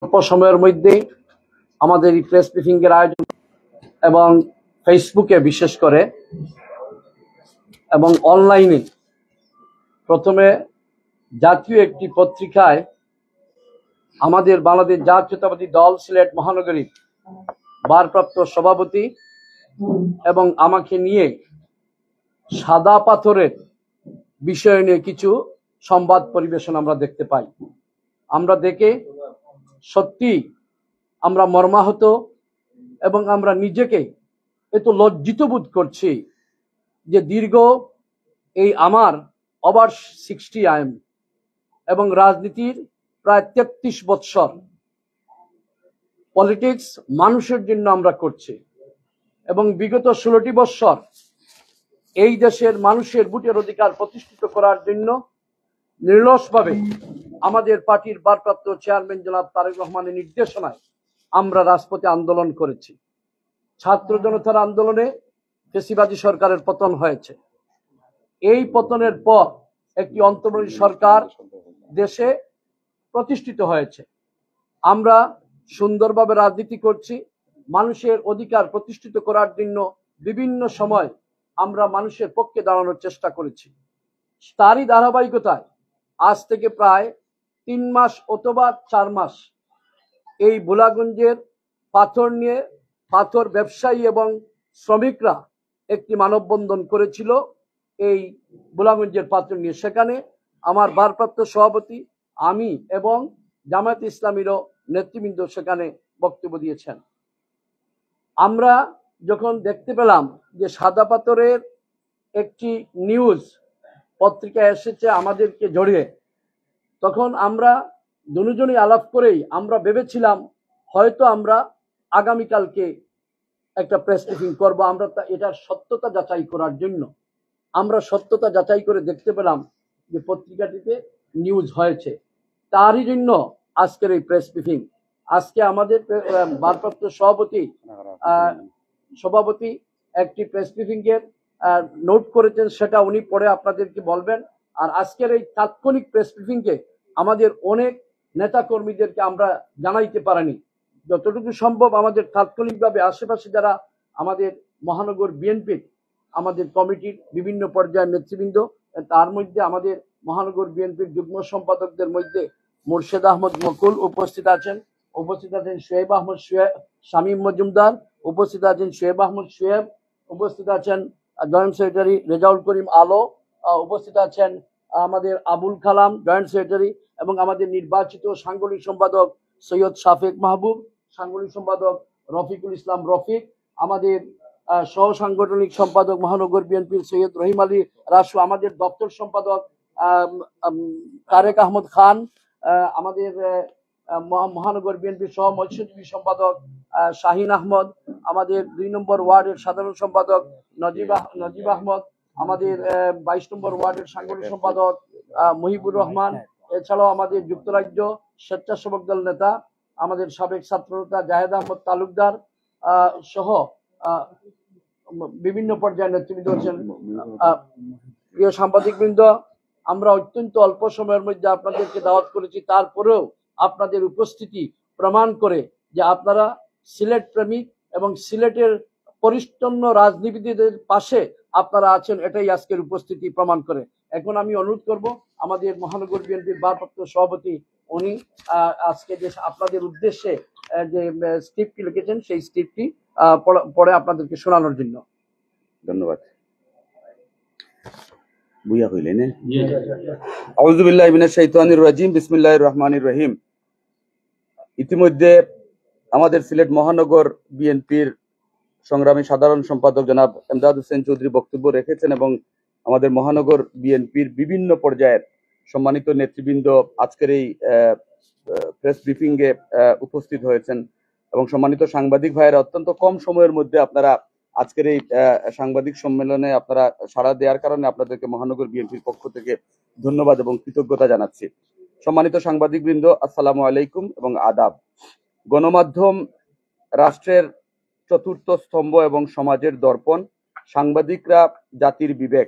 অল্প সময়ের মধ্যে আমাদের এই প্রেস ব্রিফিং এর আয়োজন এবং ফেসবুকে বিশেষ করে এবং অনলাইনে প্রথমে জাতীয় একটি পত্রিকায় আমাদের বাংলাদেশ জাতীয়তাবাদী দল সিলেট মহানগরীর ভারপ্রাপ্ত সভাপতি এবং আমাকে নিয়ে সাদা পাথরের বিষয় নিয়ে কিছু সংবাদ পরিবেশন আমরা দেখতে পাই। আমরা দেখে সত্যি আমরা মর্মাহত এবং আমরা নিজেকে এত লজ্জিত বোধ করছি যে দীর্ঘ এই আমার ওভার 60 আইএম এবং রাজনীতির প্রায় 33 বৎসর পলিটিক্স মানুষের জন্য আমরা করছি এবং বিগত 16টি বৎসর এই দেশের মানুষের ভোটের অধিকার প্রতিষ্ঠিত করার জন্য নিরলসভাবে আমাদের পার্টির ভারপ্রাপ্ত চেয়ারম্যান জনাব তারেক রহমানের নির্দেশনায় আমরা রাজপথে আন্দোলন করেছি। ছাত্র জনতার আন্দোলনে ফ্যাসিবাদী সরকারের পতন হয়েছে। এই পতনের পর একটি অন্তর্বর্তী সরকার দেশে প্রতিষ্ঠিত হয়েছে। আমরা সুন্দরভাবে রাজনীতি করছি, মানুষের অধিকার প্রতিষ্ঠিত করার জন্য বিভিন্ন সময় আমরা মানুষের পক্ষে দাঁড়ানোর চেষ্টা করেছি। তারই ধারাবাহিকতায় আজ থেকে প্রায় 3 মাস অথবা 4 মাস এই ভোলাগঞ্জের পাথর নিয়ে পাথর ব্যবসায়ী এবং শ্রমিকরা একটি মানববন্ধন করেছিল এই ভোলাগঞ্জের পাথর নিয়ে। সেখানে আমার ভারপ্রাপ্ত সভাপতি, আমি এবং জামায়াত ইসলামীরও নেতৃবৃন্দ সেখানে বক্তব্য দিয়েছেন। আমরা যখন দেখতে পেলাম যে সাদা পাথরের একটি নিউজ পত্রিকায় এসেছে আমাদেরকে জড়িয়ে, তখন আমরা দুজনই আলাপ করেই আমরা ভেবেছিলাম হয়তো আমরা আগামীকালকে একটা প্রেস ব্রিফিং করবো। আমরা এটার সত্যতা যাচাই করার জন্য আমরা সত্যতা যাচাই করে দেখতে পেলাম যে পত্রিকাটিতে নিউজ হয়েছে। তারই জন্য আজকের এই প্রেস ব্রিফিং। আজকে আমাদের ভারপ্রাপ্ত সভাপতি একটি প্রেস ব্রিফিং এর নোট করেছেন, সেটা উনি পরে আপনাদেরকে বলবেন। আর আজকের এই তাৎক্ষণিক প্রেস ব্রিফিং কে আমাদের অনেক নেতা কর্মীদেরকে আমরা জানাইতে পারিনি। যতটুকু সম্ভব আমাদের তাৎক্ষণিকভাবে আশেপাশে যারা আমাদের মহানগর বিএনপির আমাদের কমিটির বিভিন্ন পর্যায়ের নেতৃবৃন্দ, তার মধ্যে আমাদের মহানগর বিএনপির যুগ্ম সম্পাদকদের মধ্যে মুর্শেদ আহমদ মকুল উপস্থিত আছেন শোয়েব আহমদ শামীম মজুমদার উপস্থিত আছেন, শোয়েব আহমদ শোয়েব উপস্থিত আছেন, জয়েন্ট সেক্রেটারি রেজাউল করিম আলো উপস্থিত আছেন, আমাদের আবুল কালাম জয়েন্ট সেক্রেটারি, এবং আমাদের নির্বাচিত সাংগঠনিক সম্পাদক সৈয়দ শাফেক মাহবুব, সাংগঠনিক সম্পাদক রফিকুল ইসলাম রফিক, আমাদের সহ সাংগঠনিক সম্পাদক মহানগর বিএনপির সৈয়দ রহিম আলী রাসু, আমাদের দপ্তর সম্পাদক তারেক আহমদ খান, আমাদের মহানগর বিএনপির সহ মৎস্যজীবী সম্পাদক শাহিন আহমদ, আমাদের 2 নম্বর ওয়ার্ডের সাধারণ সম্পাদক নজিব আহমদ, আমাদের 22 নম্বর ওয়ার্ডের সাংগঠনিক সম্পাদক মুহিবুর রহমান, এছাড়াও আমাদের যুক্তরাজ্য স্বেচ্ছাসেবক দল নেতা আমাদের সাবেক ছাত্রনেতা জাহেদ আহমদ তালুকদার সহ বিভিন্ন পর্যায়ের নেতৃবৃন্দ আছেন। প্রিয় সাংবাদিকবৃন্দ, আমরা অত্যন্ত অল্প সময়ের মধ্যে আপনাদেরকে দাওয়াত করেছি, তারপরেও আপনাদের উপস্থিতি প্রমাণ করে যে আপনারা সিলেট প্রেমিক এবং সিলেটের পরিচ্ছন্ন রাজনীতিবিদদের পাশে আপনারা আছেন, এটাই আজকের উপস্থিতি প্রমাণ করে। এখন আমি অনুরোধ করব আমাদের মহানগর বিএনপির ভারপ্রাপ্ত সভাপতি, উনি আজকে যে আপনাদের উদ্দেশ্যে যে স্ক্রিপ্টটি লিখেছেন সেই স্ক্রিপ্টটি পরে আপনাদেরকে শোনানোর জন্য। ধন্যবাদ। বুইয়া হইলেন। আউযু বিল্লাহি মিনাশ শাইতানির রাজিম, বিসমিল্লাহির রহমানির রহিম। ইতিমধ্যে আমাদের সিলেট মহানগর বিএনপির সংগ্রামী সাধারণ সম্পাদক জনাব এমদাদ হোসেন চৌধুরী বক্তব্য রেখেছেন এবং আমাদের মহানগর বিএনপির বিভিন্ন পর্যায়ের সম্মানিত নেতৃবৃন্দ আজকের এই প্রেস ব্রিফিং এ উপস্থিত হয়েছেন এবং সম্মানিত সাংবাদিক ভাইয়েরা অত্যন্ত কম সময়ের মধ্যে আপনারা আজকের এই সাংবাদিক সম্মেলনে আপনারা সাড়া দেওয়ার কারণে আপনাদেরকে মহানগর বিএনপির পক্ষ থেকে ধন্যবাদ এবং কৃতজ্ঞতা জানাচ্ছি। সম্মানিত সাংবাদিকবৃন্দ, আসসালামু আলাইকুম এবং আদাব। গণমাধ্যম রাষ্ট্রের চতুর্থ স্তম্ভ এবং সমাজের দর্পণ। সাংবাদিকরা জাতির বিবেক।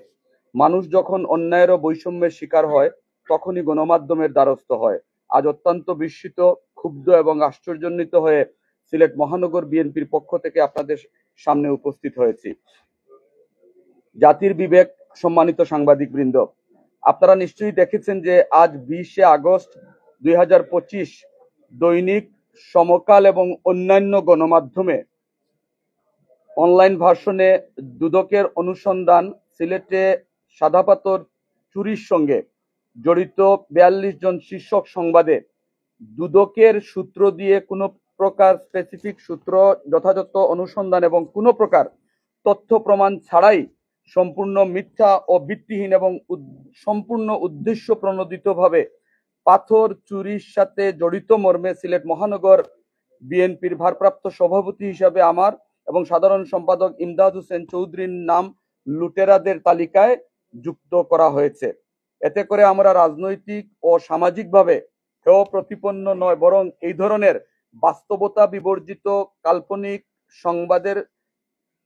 মানুষ যখন অন্যায়ের ও বৈষম্যের শিকার হয় তখনই গণমাধ্যমের দ্বারস্থ হয়। আজ অত্যন্ত বিস্মিত ক্ষুব্ধ এবং আশ্চর্যান্বিত হয়ে সিলেট মহানগর বিএনপির পক্ষ থেকে আপনাদের সামনে উপস্থিত হয়েছি। জাতির বিবেক, সম্মানিত সাংবাদিকবৃন্দ, আপনারা নিশ্চয়ই দেখেছেন যে আজ 20শে আগস্ট 2025 দৈনিক, সমকাল এবং অন্যান্য গণমাধ্যমে অনলাইন ভার্সনে দুদকের অনুসন্ধান সিলেটে সাদাপাথর চুরির সঙ্গে জড়িত 42 জন শীর্ষক সংবাদে দুদকের সূত্র দিয়ে কোনো প্রকার স্পেসিফিক সূত্র, যথাযথ অনুসন্ধান এবং কোনো প্রকার তথ্য প্রমাণ ছাড়াই সম্পূর্ণ মিথ্যা ও ভিত্তিহীন এবং সম্পূর্ণ উদ্দেশ্য প্রণোদিতভাবে পাথর চুরির সাথে জড়িত মর্মে সিলেট মহানগর বিএনপির ভারপ্রাপ্ত সভাপতি হিসাবে আমার এবং সাধারণ সম্পাদক ইমদাদ হোসেন চৌধুরীর নাম লুটেরাদের তালিকায় যুক্ত করা হয়েছে। এতে করে আমরা রাজনৈতিক ও সামাজিকভাবে হেয় প্রতিপন্ন নয়, বরং এই ধরনের বাস্তবতা বিবর্জিত কাল্পনিক সংবাদের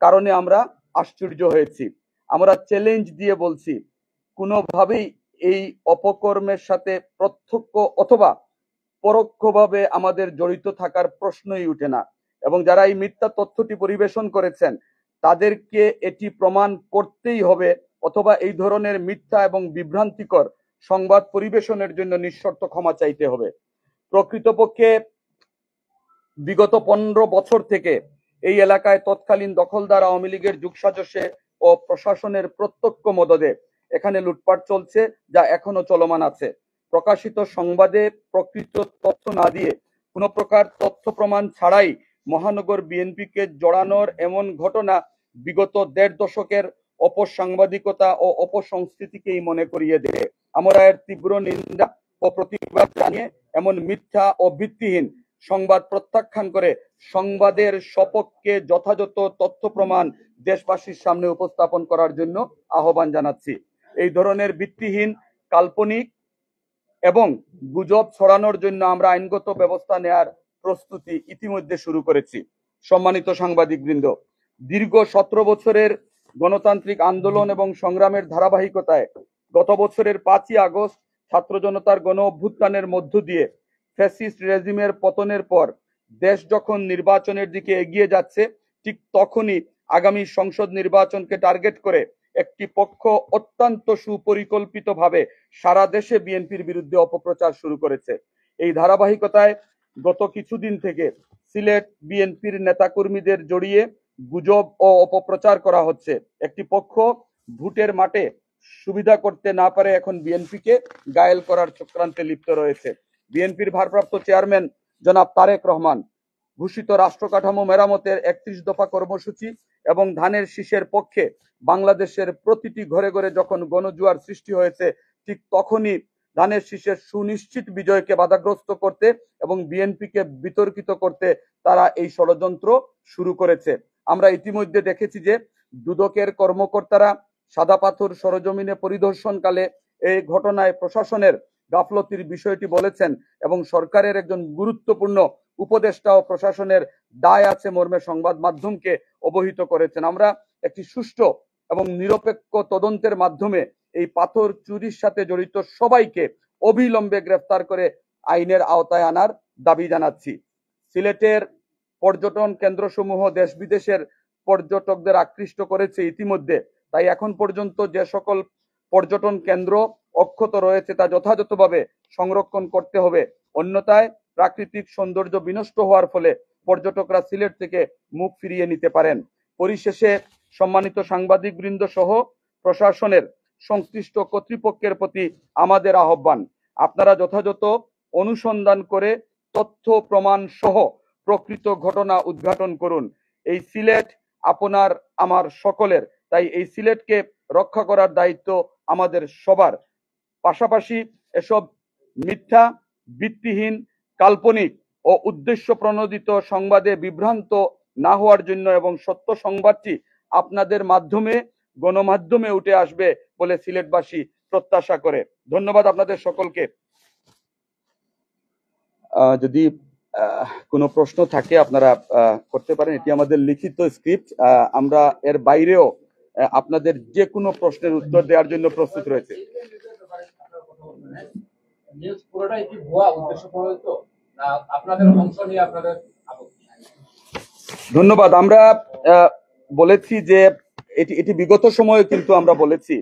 কারণে আমরা আশ্চর্য হয়েছি। আমরা চ্যালেঞ্জ দিয়ে বলছি, কোনোভাবেই এই অপকর্মের সাথে প্রত্যক্ষ অথবা পরোক্ষভাবে আমাদের জড়িত থাকার প্রশ্নই উঠে না, এবং যারা এই মিথ্যা তথ্যটি পরিবেশন করেছেন তাদেরকে এটি প্রমাণ করতেই হবে, অথবা এই ধরনের মিথ্যা এবং বিভ্রান্তিকর সংবাদ পরিবেশনের জন্য নিঃশর্ত ক্ষমা চাইতে হবে। প্রকৃতপক্ষে বিগত 15 বছর থেকে এই এলাকায় তৎকালীন দখলদার আওয়ামী লীগের যুগসাজশে ও প্রশাসনের প্রত্যক্ষ মদদে এখানে লুটপাট চলছে, যা এখনো চলমান আছে। প্রকাশিত সংবাদে প্রকৃত তথ্য না দিয়ে কোনো প্রকার তথ্য প্রমাণ ছাড়াই মহানগর বিএনপিকে জড়ানোর এমন ঘটনা বিগত 1.5 দশকের অপসাংবাদিকতা ও অপসংস্কৃতিকেই মনে করিয়ে দেয়। আমরা এর তীব্র নিন্দা ও প্রতিবাদ জানিয়ে এমন মিথ্যা ও ভিত্তিহীন সংবাদ প্রত্যাখ্যান করে সংবাদের সপক্ষে যথাযথ তথ্য প্রমাণ দেশবাসীর সামনে উপস্থাপন করার জন্য আহ্বান জানাচ্ছি। এই ধরনের ভিত্তিহীন, কাল্পনিক এবং গুজব ছড়ানোর জন্য আমরা আইনগত ব্যবস্থা নেয়ার প্রস্তুতি ইতিমধ্যে শুরু করেছি। সম্মানিত সাংবাদিকবৃন্দ, দীর্ঘ 17 বছরের গণতান্ত্রিক আন্দোলন এবং সংগ্রামের ধারাবাহিকতায় গত বছরের 5ই আগস্ট ছাত্র জনতার গণ অভ্যুত্থানের মধ্য দিয়ে ফ্যাসিস্ট রেজিমের পতনের পর দেশ যখন নির্বাচনের দিকে এগিয়ে যাচ্ছে, ঠিক তখনই আগামী সংসদ নির্বাচনকে টার্গেট করে একটি পক্ষ অত্যন্ত সুপরিকল্পিতভাবে সারা দেশে বিএনপির বিরুদ্ধে অপপ্রচার শুরু করেছে। এই ধারাবাহিকতায় গত কিছুদিন থেকে সিলেট বিএনপির নেতাকর্মীদের জড়িয়ে গুজব ও অপপ্রচার করা হচ্ছে। একটি পক্ষ ভোটের মাঠে সুবিধা করতে না পারে এখন বিএনপিকে ঘায়েল করার চক্রান্তে লিপ্ত রয়েছে। বিএনপির ভারপ্রাপ্ত চেয়ারম্যান জনাব তারেক রহমান ঘোষিত রাষ্ট্র কাঠামো মেরামতের 31 দফা কর্মসূচি এবং ধানের শীষের পক্ষে বাংলাদেশের প্রতিটি ঘরে ঘরে যখন গণজোয়ার সৃষ্টি হয়েছে, ঠিক তখনই ধানের শীষের সুনিশ্চিত বিজয়কে বাধাগ্রস্ত করতে এবং বিএনপিকে বিতর্কিত করতে তারা এই ষড়যন্ত্র শুরু করেছে। আমরা ইতিমধ্যে দেখেছি যে দুদকের কর্মকর্তারা সাদাপাথর সরজমিনে পরিদর্শনকালে এই ঘটনায় প্রশাসনের গাফলতির বিষয়টি বলেছেন এবং সরকারের একজন গুরুত্বপূর্ণ উপদেষ্টা ও প্রশাসনের দায় আছে মর্মে সংবাদ মাধ্যমকে অবহিত করেছেন। আমরা একটি সুষ্ঠু এবং নিরপেক্ষ তদন্তের মাধ্যমে এই পাথর চুরির সাথে জড়িত সবাইকে অবিলম্বে গ্রেফতার করে আইনের আওতায় আনার দাবি জানাচ্ছি। সিলেটের পর্যটন কেন্দ্রসমূহ দেশ বিদেশের পর্যটকদের আকৃষ্ট করেছে ইতিমধ্যে, তাই এখন পর্যন্ত যে সকল পর্যটন কেন্দ্র অক্ষত রয়েছে তা যথাযথভাবে সংরক্ষণ করতে হবে, অন্যথায় প্রাকৃতিক সৌন্দর্য বিনষ্ট হওয়ার ফলে পর্যটকরা সিলেট থেকে মুখ ফিরিয়ে নিতে পারেন। পরিশেষে সম্মানিত সাংবাদিকবৃন্দ সহ প্রশাসনের সংশ্লিষ্ট কর্তৃপক্ষের প্রতি আমাদের আহ্বান, আপনারা যথাযথ অনুসন্ধান করে তথ্য প্রমাণ সহ প্রকৃত ঘটনা উদ্ঘাটন করুন। এই সিলেট আপনার আমার সকলের, তাই এই সিলেটকে রক্ষা করার দায়িত্ব আমাদের সবার। পাশাপাশি এসব মিথ্যা, ভিত্তিহীন, কাল্পনিক ও উদ্দেশ্য প্রণোদিত সংবাদে বিভ্রান্ত না হওয়ার জন্য এবং সত্য সংবাদটি আপনাদের মাধ্যমে গণমাধ্যমে উঠে আসবে বলে সিলেটবাসী প্রত্যাশা করে। ধন্যবাদ আপনাদের সকলকে। যদি কোনো প্রশ্ন থাকে আপনারা করতে পারেন, এটি আমাদের লিখিত স্ক্রিপ্ট। আমরা এর বাইরেও আপনাদের যে কোনো প্রশ্নের উত্তর দেওয়ার জন্য প্রস্তুত রয়েছে। আপনাদের অংশ নিয়ে আপনাদের আপত্তি? ধন্যবাদ। আমরা বলেছি যে এটি বিগত সময়ে কিন্তু আমরা বলেছি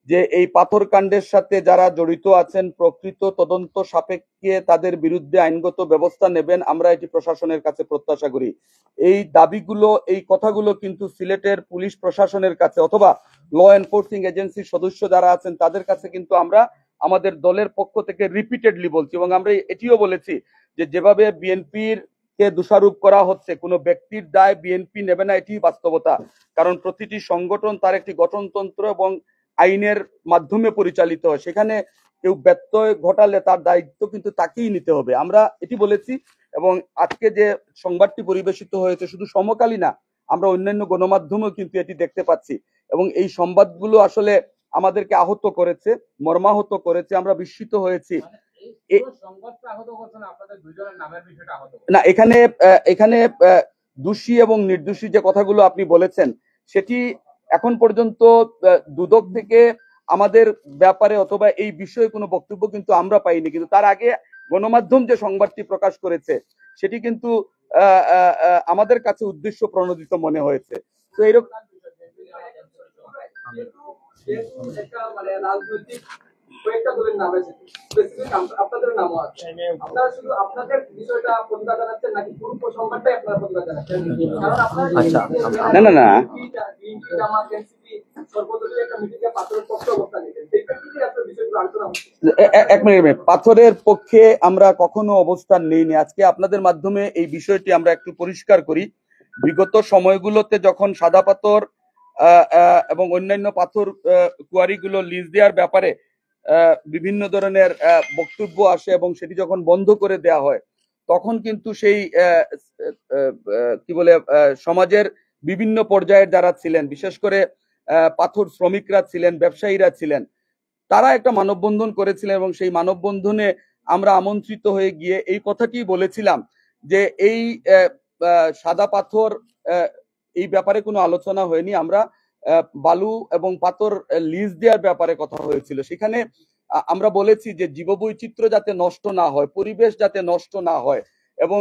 যে এই পাথর কাণ্ডের সাথে যারা জড়িত আছেন প্রকৃত তদন্ত সাপেক্ষে তাদের বিরুদ্ধে আইনগত ব্যবস্থা নেবেন, আমরা এটি প্রশাসনের কাছে প্রত্যাশা করি। এই দাবিগুলো, এই কথাগুলো কিন্তু সিলেটের পুলিশ প্রশাসনের কাছে অথবা ল এনফোর্সিং এজেন্সির সদস্য যারা আছেন তাদের কাছে কিন্তু আমরা আমাদের দলের পক্ষ থেকে রিপিটেডলি বলছি, এবং আমরা এটিও বলেছি যে যেভাবে বিএনপির কে দোষারোপ করা হচ্ছে, কোনো ব্যক্তির দায় বিএনপি নেবে না, এটি বাস্তবতা। কারণ প্রতিটি সংগঠন তার একটি গঠনতন্ত্র এবং আইনের মাধ্যমে পরিচালিত হয়, সেখানে কেউ ব্যত্যয় ঘটালে তার দায়িত্ব কিন্তু তাকেই নিতে হবে, আমরা এটি বলেছি। এবং আজকে যে সংবাদটি পরিবেশিত হয়েছে শুধু সমকালী না, আমরা অন্যান্য গণমাধ্যমেও কিন্তু এটি দেখতে পাচ্ছি, এবং এই সংবাদগুলো আসলে আমাদেরকে আহত করেছে, মর্মাহত করেছে, আমরা বিস্মিত হয়েছি। না, এখানে এখানে দোষী এবং নির্দোষী যে কথাগুলো আপনি বলেছেন সেটি এখন পর্যন্ত দুদক থেকে আমাদের ব্যাপারে অথবা এই বিষয়ে কোনো বক্তব্য কিন্তু আমরা পাইনি, কিন্তু তার আগে গণমাধ্যম যে সংবাদটি প্রকাশ করেছে সেটি কিন্তু আমাদের কাছে উদ্দেশ্য প্রণোদিত মনে হয়েছে। তো এরকম কয়েকটা দলের নাম এসেছে, আপনাদের নামও আছে। আপনারা শুধু আপনাদের বিষয়টা প্রতিবাদ জানাচ্ছেন নাকি পুরো সংবাদটাই আপনারা প্রতিবাদ জানাচ্ছেন? কারণ আপনারা না জামাত এনসিপি সর্বদলীয় একটা মিটিংয়ে পাথরের পক্ষে অবস্থান নিতেন, সেই ক্ষেত্রে আপনার বিষয়গুলো আলোচনা হচ্ছে। এক মিনিট, পাথরের পক্ষে আমরা কখনো অবস্থান নেইনি। আজকে আপনাদের মাধ্যমে এই বিষয়টি আমরা একটু পরিষ্কার করি। বিগত সময়গুলোতে যখন সাদা পাথর এবং অন্যান্য পাথর কুয়ারিগুলো লিজ দেওয়ার ব্যাপারে বিভিন্ন ধরনের বক্তব্য আসে এবং সেটি যখন বন্ধ করে দেওয়া হয়, তখন কিন্তু সেই কি বলে সমাজের বিভিন্ন পর্যায়ের যারা ছিলেন, বিশেষ করে পাথর শ্রমিকরা ছিলেন, ব্যবসায়ীরা ছিলেন, তারা একটা মানববন্ধন করেছিলেন এবং সেই মানববন্ধনে আমরা আমন্ত্রিত হয়ে গিয়ে এই কথাটি বলেছিলাম যে এই সাদা পাথর এই ব্যাপারে কোনো আলোচনা হয়নি, আমরা বালু এবং পাথর লিজ দেওয়ার ব্যাপারে কথা হয়েছিল। সেখানে আমরা বলেছি যে জীববৈচিত্র্য যাতে নষ্ট না হয়, পরিবেশ যাতে নষ্ট না হয়, এবং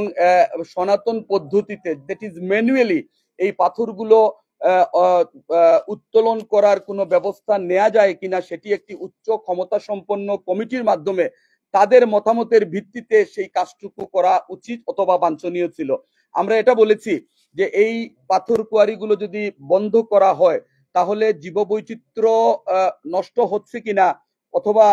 সনাতন পদ্ধতিতে দ্যাট ইজ ম্যানুয়ালি এই পাথরগুলো উত্তোলন করার কোনো ব্যবস্থা নেওয়া যায় কিনা সেটি একটি উচ্চ ক্ষমতা সম্পন্ন কমিটির মাধ্যমে তাদের মতামতের ভিত্তিতে সেই কাজটুকু করা উচিত অথবা বাঞ্ছনীয় ছিল। আমরা এটা বলেছি যে এই পাথর কুয়ারিগুলো যদি বন্ধ করা হয় তাহলে জীববৈচিত্র্য নষ্ট হচ্ছে কিনা অথবা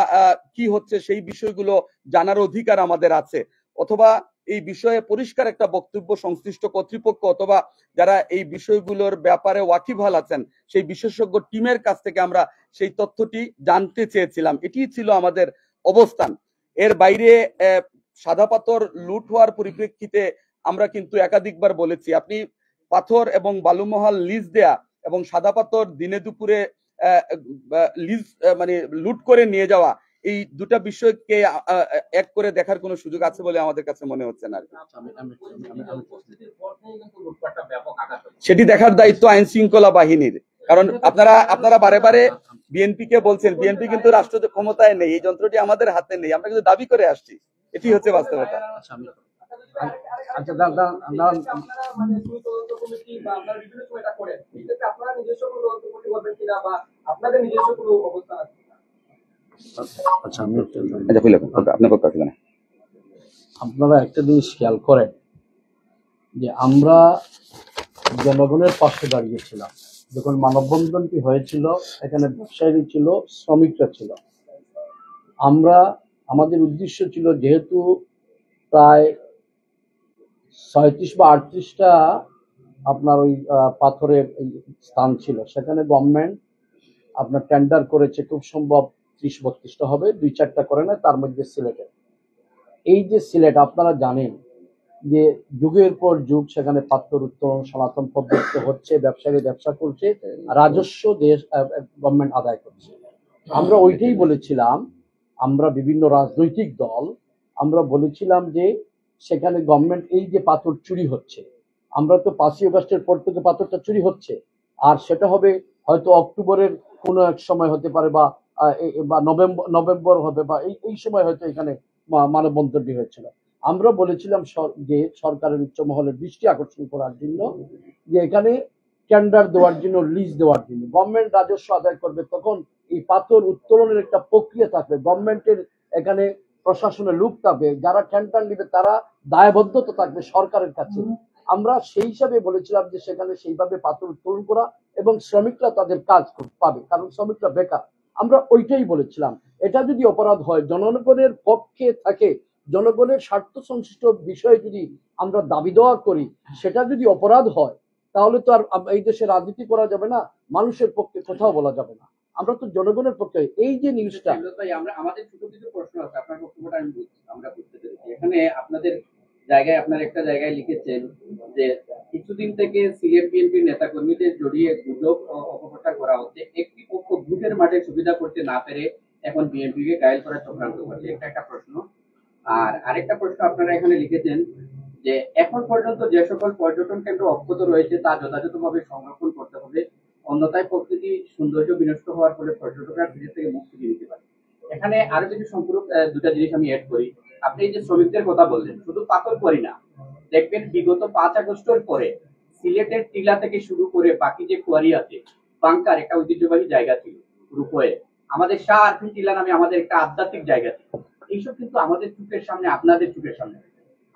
কি হচ্ছে সেই বিষয়গুলো জানার অধিকার আমাদের আছে, অথবা এই বিষয়ে পরিষ্কার একটা বক্তব্য সংশ্লিষ্ট কর্তৃপক্ষ অথবা যারা এই বিষয়গুলোর ব্যাপারে ওয়াকিবহাল আছেন সেই বিশেষজ্ঞ টিমের কাছ থেকে আমরা সেই তথ্যটি জানতে চেয়েছিলাম। এটি ছিল আমাদের অবস্থান। এর বাইরে সাদা পাথর লুট হওয়ার পরিপ্রেক্ষিতে আমরা কিন্তু একাধিকবার বলেছি, আপনি পাথর এবং বালুমহাল লিজ দেয়া এবং সাদা পাথর দিনে দুপুরে লিজ মানে লুট করে নিয়ে যাওয়া, এই দুটা বিষয়কে এক করে দেখার কোনো সুযোগ আছে বলে আমাদের কাছে মনে হচ্ছে না। সেটি দেখার দায়িত্ব আইন শৃঙ্খলা বাহিনীর, কারণ আপনারা বারে বারে বিএনপি কে বলছেন, বিএনপি কিন্তু রাষ্ট্র ক্ষমতায় নেই, এই যন্ত্রটি আমাদের হাতে নেই, আমরা কিন্তু দাবি করে আসছি, এটি হচ্ছে বাস্তবতা। আপনারা একটা জিনিস খেয়াল করেন যে আমরা জনগণের পাশে দাঁড়িয়েছিলাম যখন মানববন্ধনটি হয়েছিল, এখানে ব্যবসায়ী ছিল, শ্রমিকরা ছিল। আমাদের উদ্দেশ্য ছিল, যেহেতু প্রায় 37 বা 38টা আপনার ওই পাথরের স্থান ছিল, সেখানে গভর্নমেন্ট আপনার টেন্ডার করেছে, খুব সম্ভব 30-32টা হবে, 2-4টা করে না, তার মধ্যে সিলেটে। এই যে সিলেট, আপনারা জানেন যে যুগের পর যুগ সেখানে পাথর উত্তোলন সনাতন পদ্ধতিতে হচ্ছে, ব্যবসায়ী ব্যবসা করছে, রাজস্ব দেশ গভর্নমেন্ট আদায় করছে। আমরা ওইটাই বলেছিলাম, আমরা বিভিন্ন রাজনৈতিক দল আমরা বলেছিলাম যে সেখানে গভর্নমেন্ট এই যে পাথর চুরি হচ্ছে, আমরা তো 5ই আগস্টের পর থেকে পাথরটা চুরি হচ্ছে, আর সেটা হবে হয়তো অক্টোবরের কোনো এক সময় হতে পারে বা নভেম্বর হবে বা এই সময় হয়তো এখানে মানববন্ধনটি হয়েছিল। আমরা বলেছিলাম যে সরকারের উচ্চ মহলের দৃষ্টি আকর্ষণ করার জন্য যে এখানে টেন্ডার দেওয়ার জন্য, লিজ দেওয়ার জন্য গভর্নমেন্ট রাজস্ব আদায় করবে, তখন এই পাথর উত্তোলনের একটা প্রক্রিয়া থাকবে, গভর্নমেন্টের এখানে প্রশাসনের লোক থাকবে, যারা টেন্ডার নিবে তারা দায়বদ্ধতা থাকবে সরকারের কাছে। আমরা সেই হিসাবে বলেছিলাম যে সেখানে সেইভাবে পাথর উত্তোলন করা এবং শ্রমিকরা তাদের কাজ পাবে, কারণ শ্রমিকরা বেকার। আমরা ওইটাই বলেছিলাম। এটা যদি অপরাধ হয়, জনগণের পক্ষে থাকে, জনগণের স্বার্থ সংশ্লিষ্ট বিষয়ে যদি আমরা দাবি দেওয়া করি, সেটা যদি অপরাধ হয়, তাহলে তো আর এই দেশে রাজনীতি করা যাবে না, মানুষের পক্ষে কোথাও বলা যাবে না। আমরা তো জনগণের পক্ষে। এই যে নিউজটা, আমরা আমাদের ছোট কিছু প্রশ্ন আছে, আপনার বক্তব্যটা আমরা বুঝতে পেরেছি। এখানে আপনাদের জায়গায়, আপনার একটা জায়গায় লিখেছেন যে কিছুদিন থেকে সিলেট বিএনপির নেতা কর্মীদের জড়িয়ে গুজব ও অপপ্রচার করা হচ্ছে, একটি পক্ষ ভোটের মাঠে সুবিধা করতে না পেরে এখন বিএনপিকে ঘায়েল করার চক্রান্ত করছে। এটা একটা প্রশ্ন। আর আরেকটা প্রশ্ন আপনারা এখানে লিখেছেন যে এখন পর্যন্ত যে সকল পর্যটন কেন্দ্র অক্ষত রয়েছে তা যথাযথভাবে সংরক্ষণ করতে হবে, অন্যথায় প্রকৃতি সৌন্দর্য বিনষ্ট হওয়ার ফলে পর্যটকরা সিলেট থেকে মুক্তি নিতে পারে। এখানে আরো কিছু সম্পূরক দুটা জিনিস আমি অ্যাড করি। আপনি এই যে শ্রমিকদের কথা বললেন, শুধু পাথর করি না, দেখবেন বিগত 5 আগস্টের পরে সিলেটের টিলা থেকে শুরু করে বাকি যে কোয়ারি আছে, বাংকার একটা ঐতিহ্যবাহী জায়গা ছিল, রূপয়ে আমাদের শাহ আরফিন টিলা নামে আমাদের একটা আধ্যাত্মিক জায়গা ছিল। এইসব কিন্তু আমাদের চোখের সামনে, আপনাদের চোখের সামনে।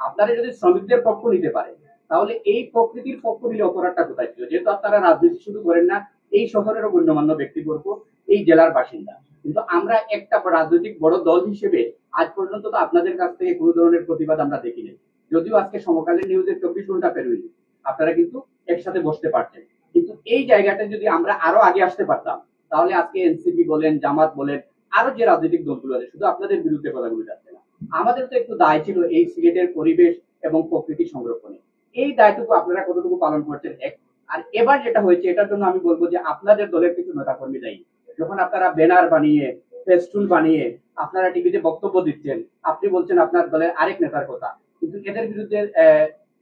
আপনারা যদি শ্রমিকদের পক্ষ নিতে পারেন, তাহলে এই প্রকৃতির পক্ষ নিলে অপরাধটা কোথায় ছিল? যেহেতু আপনারা রাজনীতি শুধু করেন না, এই শহরেরও গণ্যমান্য ব্যক্তিবর্গ, এই জেলার বাসিন্দা, কিন্তু আমরা একটা রাজনৈতিক বড় দল হিসেবে আজ পর্যন্ত তো আপনাদের কাছ থেকে কোনো ধরনের প্রতিবাদ আমরা দেখিনি। যদিও আজকে সমকালীন নিউজের 24 ঘন্টা পেরোয়নি, আপনারা কিন্তু একসাথে বসতে পারতেন। কিন্তু এই জায়গাটা যদি আমরা আরো আগে আসতে পারতাম, তাহলে আজকে এনসিপি বলেন, জামাত বলেন, আরো যে রাজনৈতিক দলগুলো আছে, শুধু আপনাদের বিরুদ্ধে কথাগুলো যাচ্ছে না, আমাদের তো একটু দায় ছিল এই সিলেটের পরিবেশ এবং প্রকৃতি সংরক্ষণে। এই দায়টুকু আপনারা কতটুকু পালন করছেন এক। আর এবার যেটা হয়েছে, এটার জন্য আমি বলবো যে আপনাদের দলের কিছু নেতাকর্মী দায়ী। যখন আপনারা ব্যানার বানিয়ে, ফেস্টুন বানিয়ে আপনারা টিভিতে বক্তব্য দিচ্ছেন, আপনি বলছেন আপনার দলের আরেক নেতার কথা, কিন্তু এদের বিরুদ্ধে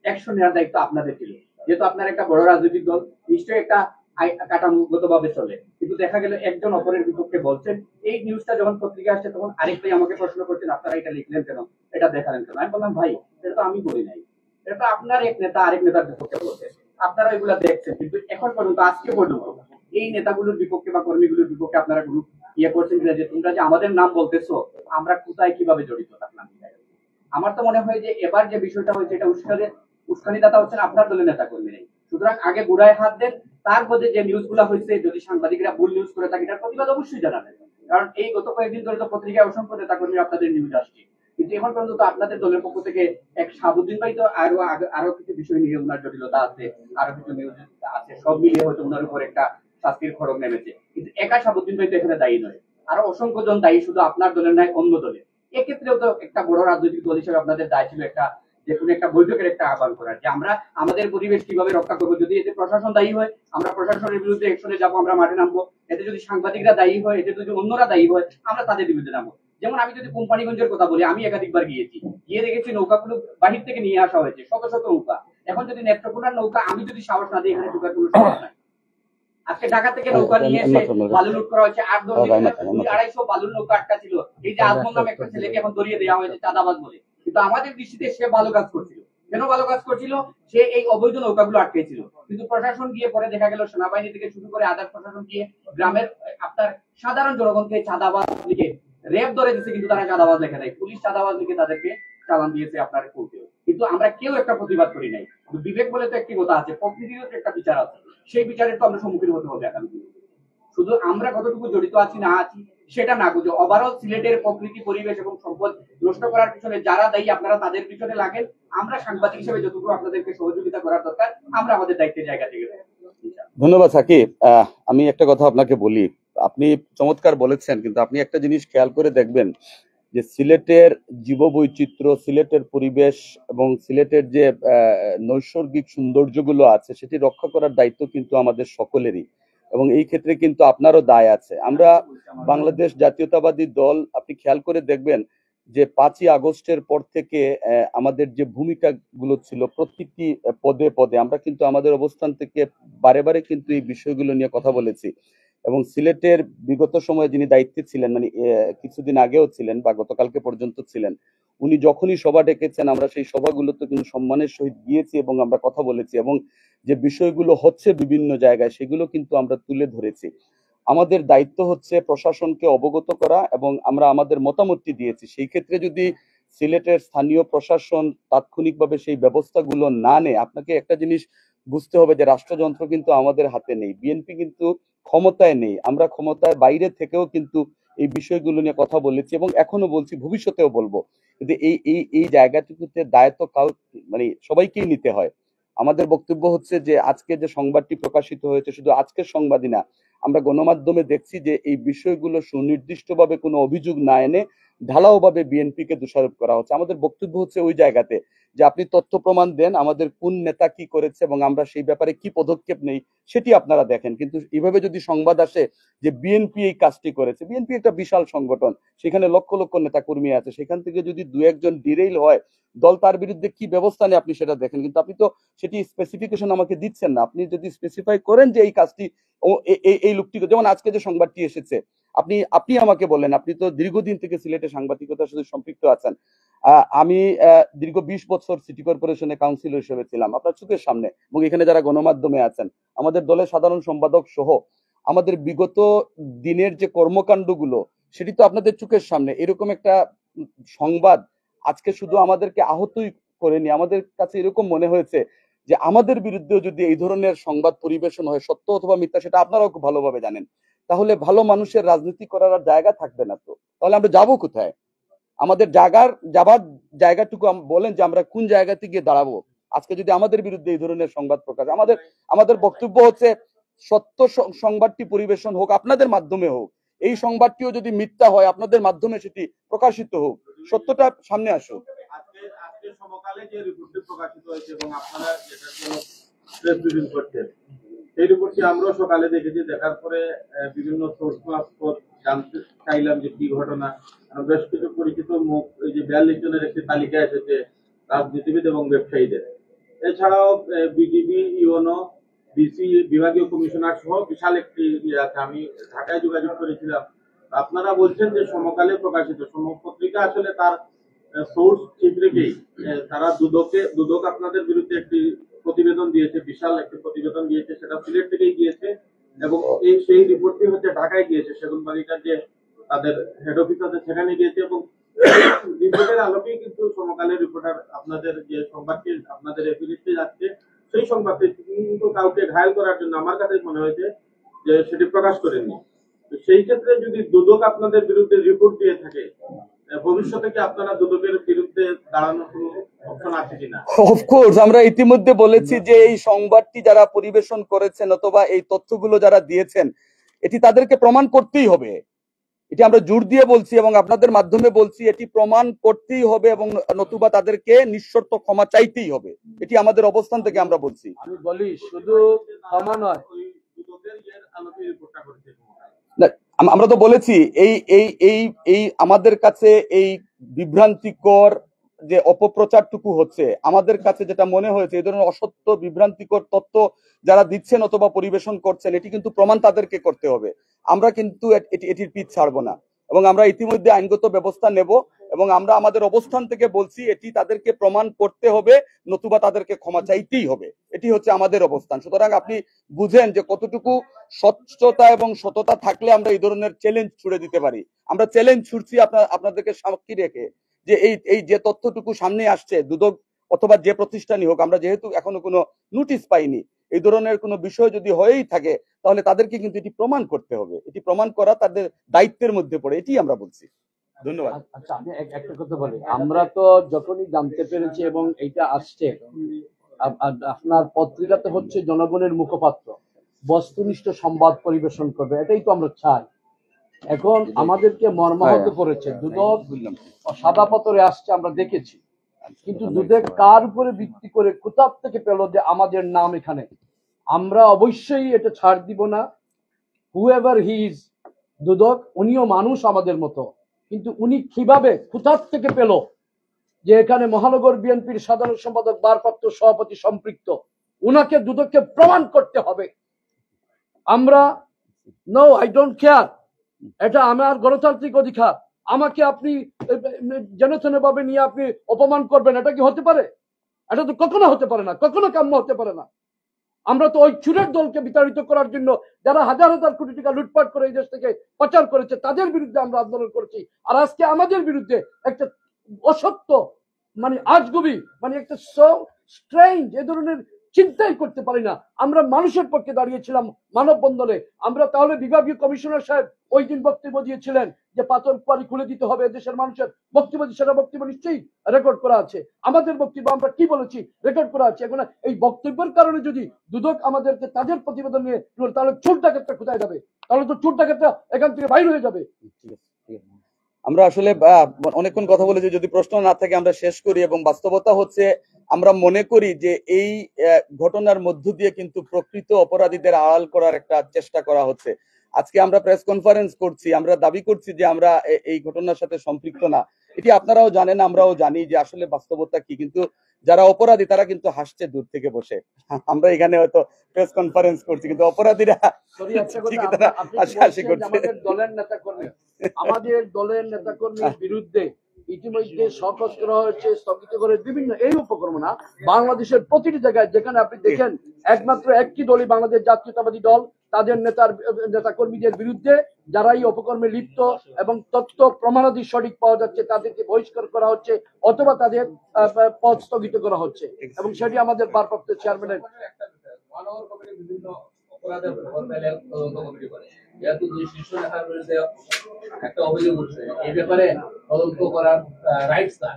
অ্যাকশন নেওয়ার দায়িত্ব আপনাদের ছিল। যেহেতু আপনার একটা বড় রাজনৈতিক দল, নিশ্চয়ই একটা কাঠামোগত ভাবে চলে, কিন্তু দেখা গেল একজন অপরের বিপক্ষে বলছেন। এই নিউজটা যখন পত্রিকা আসছে, তখন আরেক ভাই আমাকে প্রশ্ন করছেন, আপনারা এটা লিখলেন কেন, এটা দেখালেন কেন? আমি বললাম, ভাই এটা তো আমি বলি নাই, এটা তো আপনার এক নেতা আরেক নেতার বিপক্ষে বলছে, আপনারা এগুলা দেখছেন, কিন্তু এখন পর্যন্ত, আজকে পর্যন্ত এই নেতাগুলোর বিপক্ষে বা কর্মীগুলোর বিপক্ষে আপনারা কোনো ইয়ে করছেন কিনা, যে তোমরা যে আমাদের নাম বলতেছো, আমরা কোথায় কিভাবে জড়িত থাকলাম? আমার তো মনে হয় যে এবার যে বিষয়টা হয়েছে, এটা উস্কানিদাতা হচ্ছেন আপনার দলের নেতা কর্মী নেই। সুতরাং আগে গুড়ায় হাত দেন, তারপরে যে নিউজ গুলা হয়েছে, যদি সাংবাদিকরা ভুল নিউজ করে থাকে, তার প্রতিবাদ অবশ্যই জানাবেন। কারণ এই গত কয়েকদিন ধরে তো পত্রিকায় অসংখ্য নেতা কর্মী আপনাদের নিউজ আসছে, কিন্তু এখন পর্যন্ত আপনাদের দলের পক্ষ থেকে এক শাহাবুদ্দিন ভাই তো আরো কিছু বিষয় নিয়ে ওনার জটিলতা আছে, আরো কিছু নিউজ আছে, সব মিলিয়ে হয়তো ওনার উপর একটা শাস্তির খড়গ নেমেছে, কিন্তু একা শাহাবুদ্দিন ভাই তো এখানে দায়ী নয়, আরো অসংখ্য জন দায়ী, শুধু আপনার দলের নয়, অন্য দলের। এক্ষেত্রেও তো একটা বড় রাজনৈতিক দল হিসেবে আপনাদের দায় ছিল একটা, যে কোনো একটা বৈঠকের একটা আহ্বান করার, যে আমরা আমাদের পরিবেশ কিভাবে রক্ষা করবো। যদি এতে প্রশাসন দায়ী হয়, আমরা প্রশাসনের বিরুদ্ধে একশনে যাবো, আমরা মাঠে নামবো। এতে যদি সাংবাদিকরা দায়ী হয়, এতে যদি অন্যরা দায়ী হয়, আমরা তাদের বিরুদ্ধে নামবো। যেমন আমি যদি কোম্পানিগঞ্জের কথা বলি, আমি একাধিকবার গিয়েছি, গিয়ে দেখেছি নৌকাগুলো বাহির থেকে নিয়ে আসা হয়েছে, শত শত নৌকা। এখন যদি নেত্রকোনার নৌকা আমি যদি সাহস না দিই, এখানে ঢোকার কোনো সাহস নাই। আজকে ঢাকা থেকে নৌকা নিয়ে এসে বালু লুট করা হয়েছে, 8-250 বালুর নৌকা আটকা ছিল। এই যে আজমল নামে একটা ছেলেকে এখন ধরিয়ে দেওয়া হয়েছে চাঁদাবাজ বলে, কিন্তু আমাদের দৃষ্টিতে সে ভালো কাজ করছিল। কেন ভালো কাজ করছিল? সে এই অবৈধ নৌকাগুলো আটকেছিল। কিন্তু প্রশাসন গিয়ে পরে দেখা গেল, সেনাবাহিনী থেকে শুরু করে আদার প্রশাসন গিয়ে গ্রামের আপনার সাধারণ জনগণকে চাঁদাবাজ লিখে রেপ ধরে দিচ্ছে, কিন্তু তারা চাঁদাবাজ লেখে নাই, পুলিশ চাঁদাবাজ লিখে তাদেরকে চালান দিয়েছে আপনার কোর্টেও। কিন্তু আমরা কেউ একটা প্রতিবাদ করি নাই। বিবেক বলে তো একটি কথা আছে, প্রকৃতিরও তো একটা বিচার আছে, সেই বিচারের তো আমরা সম্মুখীন হতে হবে আগামী দিনে। শুধু আমরা কতটুকু জড়িত আছি না আছি সেটা না বুঝে, ওভারঅল সিলেটের প্রকৃতি, পরিবেশ এবং সম্পদ নষ্ট করার পিছনে যারা দায়ী, আপনারা তাদের পিছনে লাগেন। আমরা সাংবাদিক হিসেবে যতটুকু আপনাদেরকে সহযোগিতা করার দরকার, আমরা আমাদের দায়িত্বের জায়গা থেকে। ধন্যবাদ সাকিব। আমি একটা কথা আপনাকে বলি, আপনি চমৎকার বলেছেন, কিন্তু আপনি একটা জিনিস খেয়াল করে দেখবেন যে সিলেটের জীববৈচিত্র্য, সিলেটের পরিবেশ এবং সিলেটের যে নৈসর্গিক সৌন্দর্যগুলো আছে, সেটি রক্ষা করার দায়িত্ব কিন্তু আমাদের সকলেরই, এবং এই ক্ষেত্রে কিন্তু আপনারও দায় আছে। আমরা বাংলাদেশ জাতীয়তাবাদী দল, আপনি খেয়াল করে দেখবেন যে 5ই আগস্টের পর থেকে আমাদের যে ভূমিকা গুলো ছিল, প্রত্যেকটি পদে পদে আমরা কিন্তু আমাদের অবস্থান থেকে বারে বারে কিন্তু এই বিষয়গুলো নিয়ে কথা বলেছি। এবং সিলেটের বিগত সময়ে যিনি দায়িত্বে ছিলেন, মানে কিছুদিন আগেও ছিলেন বা গতকালকে পর্যন্ত ছিলেন, উনি যখনই সভা ডেকেছেন আমরা সেই সভাগুলোতে কিন্তু সম্মানের সহিত গিয়েছি এবং আমরা কথা বলেছি, এবং যে বিষয়গুলো হচ্ছে বিভিন্ন জায়গায় সেগুলো কিন্তু আমরা তুলে ধরেছি। আমাদের দায়িত্ব হচ্ছে প্রশাসনকে অবগত করা, এবং আমরা আমাদের মতামতটি দিয়েছি। সেই ক্ষেত্রে যদি সিলেটের স্থানীয় প্রশাসন তাৎক্ষণিকভাবে সেই ব্যবস্থাগুলো না নেয়, আপনাকে একটা জিনিস বুঝতে হবে যে রাষ্ট্রযন্ত্র কিন্তু আমাদের হাতে নেই, বিএনপি কিন্তু ক্ষমতায় নেই, আমরা ক্ষমতায় বাইরে থেকেও কিন্তু এই বিষয়গুলো নিয়ে কথা বলেছি এবং এখনো বলছি, ভবিষ্যতেও বলবো। কিন্তু এই জায়গাটুকুতে দায়িত্ব মানে সবাইকেই নিতে হয়। আমাদের বক্তব্য হচ্ছে যে আজকে যে সংবাদটি প্রকাশিত হয়েছে, শুধু আজকের সংবাদই না, আমরা গণমাধ্যমে দেখছি যে এই বিষয়গুলো সুনির্দিষ্টভাবে কোনো অভিযোগ না এনে ঢালাওভাবে বিএনপিকে দোষারোপ করা হচ্ছে। আমাদের বক্তব্য হচ্ছে ওই জায়গাতে যে আপনি তথ্য প্রমাণ দেন, আমাদের কোন নেতা কি করেছে এবং আমরা সেই ব্যাপারে কি পদক্ষেপ নেই সেটি আপনারা দেখেন। কিন্তু এইভাবে যদি সংবাদ আসে যে বিএনপি এই কাজটি করেছে, বিএনপি একটা বিশাল সংগঠন, সেখানে লক্ষ লক্ষ নেতা কর্মী আছে, সেখান থেকে যদি দু একজন ডিরেইল হয়, দল তার বিরুদ্ধে কি ব্যবস্থা নেয় আপনি সেটা দেখেন। কিন্তু আপনি তো সেটি স্পেসিফিকেশন আমাকে দিচ্ছেন না। আপনি যদি স্পেসিফাই করেন যে এই কাজটি এই লোকটিকে, যেমন আজকে যে সংবাদটি এসেছে, আপনি আমাকে বললেন, আপনি তো দীর্ঘদিন থেকে সিলেটে সাংবাদিকতার সাথে সম্পৃক্ত আছেন। আমি দীর্ঘ 20 বছর সিটি কর্পোরেশনে কাউন্সিলর হিসেবে ছিলাম আপনার চোখের সামনে, এবং এখানে যারা গণমাধ্যমে আছেন, আমাদের দলের সাধারণ সম্পাদক সহ আমাদের বিগত দিনের যে কর্মকাণ্ডগুলো সেটি তো আপনাদের চোখের সামনে। এরকম একটা সংবাদ আজকে শুধু আমাদেরকে আহতই করেনি, আমাদের কাছে এরকম মনে হয়েছে যে আমাদের বিরুদ্ধেও যদি এই ধরনের সংবাদ পরিবেশন হয়, সত্য অথবা মিথ্যা সেটা আপনারাও খুব ভালোভাবে জানেন, তাহলে ভালো মানুষের রাজনীতি করার আর জায়গা থাকবে না। তো তাহলে আমরা যাবো কোথায়? আমাদের যাবার জায়গাটুকু বলেন যে আমরা কোন জায়গাতে গিয়ে দাঁড়াবো আজকে যদি আমাদের বিরুদ্ধে এই ধরনের সংবাদ প্রকাশ। আমাদের বক্তব্য হচ্ছে সত্য সংবাদটি পরিবেশন হোক, আপনাদের মাধ্যমে হোক। এই সংবাদটিও যদি মিথ্যা হয় আপনাদের মাধ্যমে সেটি প্রকাশিত হোক, সত্যটা সামনে আসুক। আজকে সমকালে যে রিপোর্টটি প্রকাশিত হয়েছে এবং আপনারা যেটা প্রেস রিলিজ করছেন, সেই রিপোর্টটি আমরাও সকালে দেখেছি। দেখার পরে বিভিন্ন সোর্স মারফত জানতে চাইলাম যে কি ঘটনা। বেশ কিছু পরিচিত মুখ, এই যে 42 জনের একটি তালিকা এসেছে রাজনীতিবিদ এবং ব্যবসায়ীদের। এছাড়াও বিডিবি, ইউনো, ডিসি, বিভাগীয় কমিশনার সহ বিশাল একটি আছে। আমি ঢাকায় যোগাযোগ করেছিলাম। আপনারা বলছেন যে সমকালে প্রকাশিত পত্রিকা আসলে তার সোর্স ঠিক রেখেই তারা দুদক আপনাদের বিরুদ্ধে একটি প্রতিবেদন দিয়েছে, বিশাল একটি প্রতিবেদন দিয়েছে, সেটা সিলেট থেকেই গিয়েছে এবং সেই রিপোর্টটি হচ্ছে ঢাকায় গিয়েছে, সেগুনবাগিচার যে তাদের হেড অফিস আছে সেখানে গিয়েছে এবং রিপোর্টের আলোকেই কিন্তু সমকালের রিপোর্টার আপনাদের যে সংবাদটি আপনাদের এফিলিয়েটে যাচ্ছে সেই সংবাদটি কিন্তু কাউকে ঘায়াল করার জন্য আমার কাছে মনে হয়েছে যে সেটি প্রকাশ করেননি। সেই ক্ষেত্রে যদি দুদক আপনাদের বিরুদ্ধে রিপোর্ট দিয়ে থাকে, ভবিষ্যতে কি আপনারা দুদকের বিরুদ্ধে দাঁড়ানোর কোনো অপশন আছে কিনা? অফকোর্স, আমরা ইতিমধ্যে বলেছি যে এই সংবাদটি যারা পরিবেশন করেছেন অথবা এই তথ্যগুলো যারা দিয়েছেন, এটি তাদেরকে প্রমাণ করতেই হবে। এটি আমরা জোর দিয়ে বলছি এবং আপনাদের মাধ্যমে বলছি, এটি প্রমাণ করতেই হবে এবং নতুবা তাদেরকে নিঃশর্ত ক্ষমা চাইতেই হবে। এটি আমাদের অবস্থান থেকে আমরা বলছি। আমি বলি শুধু ক্ষমা নয়, ওই দুদকের আলোকে রিপোর্টটা করেছে। আমরা তো বলেছি এই এই এই এই আমাদের কাছে এই বিভ্রান্তিকর যে অপপ্রচারটুকু হচ্ছে, আমাদের কাছে যেটা মনে হয়েছে এই ধরনের অসত্য বিভ্রান্তিকর তথ্য যারা দিচ্ছেন অথবা পরিবেশন করছেন, এটি কিন্তু প্রমাণ তাদেরকে করতে হবে। আমরা কিন্তু এটির পিছ ছাড়বো না এবং আমরা ইতিমধ্যে আইনগত ব্যবস্থা নেব এবং আমরা আমাদের অবস্থান থেকে বলছি এটি তাদেরকে প্রমাণ করতে হবে, নতুবা তাদেরকে ক্ষমা চাইতেই হবে। এটি হচ্ছে আমাদের অবস্থান। সুতরাং আপনি বুঝেন যে কতটুকু স্বচ্ছতা এবং সততা থাকলে আমরা এই ধরনের চ্যালেঞ্জ ছুড়ে দিতে পারি। আমরা চ্যালেঞ্জ ছুড়ছি আপনাদেরকে সাক্ষী রেখে যে এই যে তথ্যটুকু সামনে আসছে, দুদক অথবা যে প্রতিষ্ঠানই হোক, আমরা যেহেতু এখনো কোনো নোটিশ পাইনি, এই ধরনের কোনো বিষয় যদি হয়েই থাকে তাহলে তাদেরকে কিন্তু এটি প্রমাণ করতে হবে। এটি প্রমাণ করা তাদের দায়িত্বের মধ্যে পড়ে, এটি আমরা বলছি। ধন্যবাদ। আচ্ছা, আমি একটা কথা বলি, আমরা তো যখনই জানতে পেরেছি এবং এইটা আসছে, আপনার পত্রিকাতে হচ্ছে জনগণের মুখপাত্র, বস্তুনিষ্ঠ সংবাদ পরিবেশন করবে, এটাই তো আমরা চাই। এখন আমাদেরকে মর্মাহত করেছে, দুদক সাদা পাথরে আসছে আমরা দেখেছি, কিন্তু দুদক কার উপরে ভিত্তি করে কোথাও থেকে পেল যে আমাদের নাম এখানে? আমরা অবশ্যই এটা ছাড় দিব না। হুএভার হি ইজ, দুদক উনিও মানুষ আমাদের মতো, কিন্তু উনি কিভাবে কোথাও থেকে পেল যে এখানে মহানগর বিএনপির সাধারণ সম্পাদক, ভারপ্রাপ্ত সভাপতি সম্পৃক্ত? উনাকে দুদককে প্রমাণ করতে হবে। আমরা নো, আই ডোন্ট কেয়ার, এটা আমার গণতান্ত্রিক অধিকার। আমাকে আপনি যেন তেন ভাবে নিয়ে আপনি অপমান করবেন, এটা কি হতে পারে? এটা তো কখনো হতে পারে না, কখনো কাম্য হতে পারে না। আমরা তো ওই চুরের দলকে বিতাড়িত করার জন্য, যারা হাজার হাজার কোটি টাকা লুটপাট করে এই দেশ থেকে পাচার করেছে, তাদের বিরুদ্ধে আমরা আন্দোলন করছি। আর আজকে আমাদের বিরুদ্ধে একটা অসত্য, মানে আজগুবি, মানে একটা সো স্ট্রেঞ্জ, এ ধরনের চিন্তাই করতে পারি না। আমরা মানুষের পক্ষে দাঁড়িয়েছিলাম মানববন্ধনে। আমরা তাহলে বিভাগীয় কমিশনার সাহেব ওই দিন বক্তব্য দিয়েছিলেন যে পাথর কুয়ারি খুলে দিতে হবে, দেশের মানুষের বক্তব্য, সেটা বক্তব্য নিশ্চয়ই রেকর্ড করা আছে। আমাদের বক্তব্য আমরা কি বলেছি রেকর্ড করা আছে। এখন এই বক্তব্যের কারণে যদি দুদক আমাদেরকে তাদের প্রতিবেদন নিয়ে, তাহলে চোর ডাকাতটা কোথায় যাবে? তাহলে তো চোর ডাকাতটা এখান থেকে বাইর হয়ে যাবে। আমরা আসলে অনেকক্ষণ কথা বলেছি, যদি প্রশ্ন না থাকে আমরা শেষ করি। এবং বাস্তবতা হচ্ছে আমরা মনে করি যে এই ঘটনার মধ্য দিয়ে কিন্তু প্রকৃত অপরাধীদের আড়াল করার একটা চেষ্টা করা হচ্ছে। আজকে আমরা প্রেস কনফারেন্স করছি, আমরা দাবি করছি যে আমরা এই ঘটনার সাথে সম্পৃক্ত না। এটি আপনারাও জানেন, আমরাও জানি যে আসলে বাস্তবতা কি। কিন্তু যারা অপরাধী তারা কিন্তু হাসছে দূর থেকে বসে। আমরা এখানে হয়তো প্রেস কনফারেন্স করছি, কিন্তু অপরাধীরা ঠিকই তারা হাসাহাসি করছে। আমাদের দলের নেতা কর্মীর বিরুদ্ধে ইতিমধ্যে শপথ করা হয়েছে, স্থগিত করে বিভিন্ন এই উপকরণ না, বাংলাদেশের প্রতিটি জায়গায় যেখানে আপনি দেখেন একমাত্র একটি দলই বাংলাদেশ জাতীয়তাবাদী দল, তাদের নেতা কর্মীদের বিরুদ্ধে যারা এই অপকর্মে লিপ্ত এবং তথ্য প্রমাণাদি সঠিক পাওয়া যাচ্ছে তাদেরকে বহিষ্কার করা হচ্ছে অথবা তাদের পদ স্থগিত করা হচ্ছে। এবং সেটি আমাদের ভারপ্রাপ্ত চেয়ারম্যানের মানব কমিটি বিভিন্ন অপরাধের তদন্ত কমিটি করে, যেহেতু দুই শীর্ষ নেতার বিরুদ্ধে একটা অভিযোগ উঠছে, এই ব্যাপারে তদন্ত করার রাইটস না।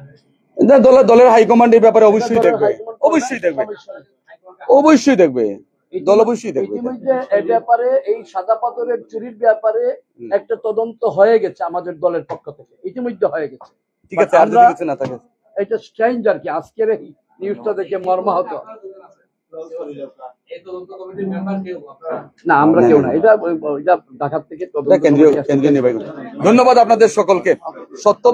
দলের হাইকমান্ড এই ব্যাপারে অবশ্যই দেখবে, অবশ্যই দেখবে, অবশ্যই দেখবে, দল অবশ্যই দেখবে। ইতিমধ্যে এই ব্যাপারে, এই সাদা পাথরের চুরির ব্যাপারে একটা তদন্ত হয়ে গেছে আমাদের দলের পক্ষ থেকে, ইতিমধ্যে হয়ে গেছে। ঠিক আছে, আর যদি কিছু না থাকে এটা স্ট্রেঞ্জ আর কি, আজকের এই নিউজটা দেখে মর্মাহত। না, আমরা কেউ না, এটা ঢাকা থেকে কেন্দ্রীয় নির্বাহী। ধন্যবাদ আপনাদের সকলকে। সত্য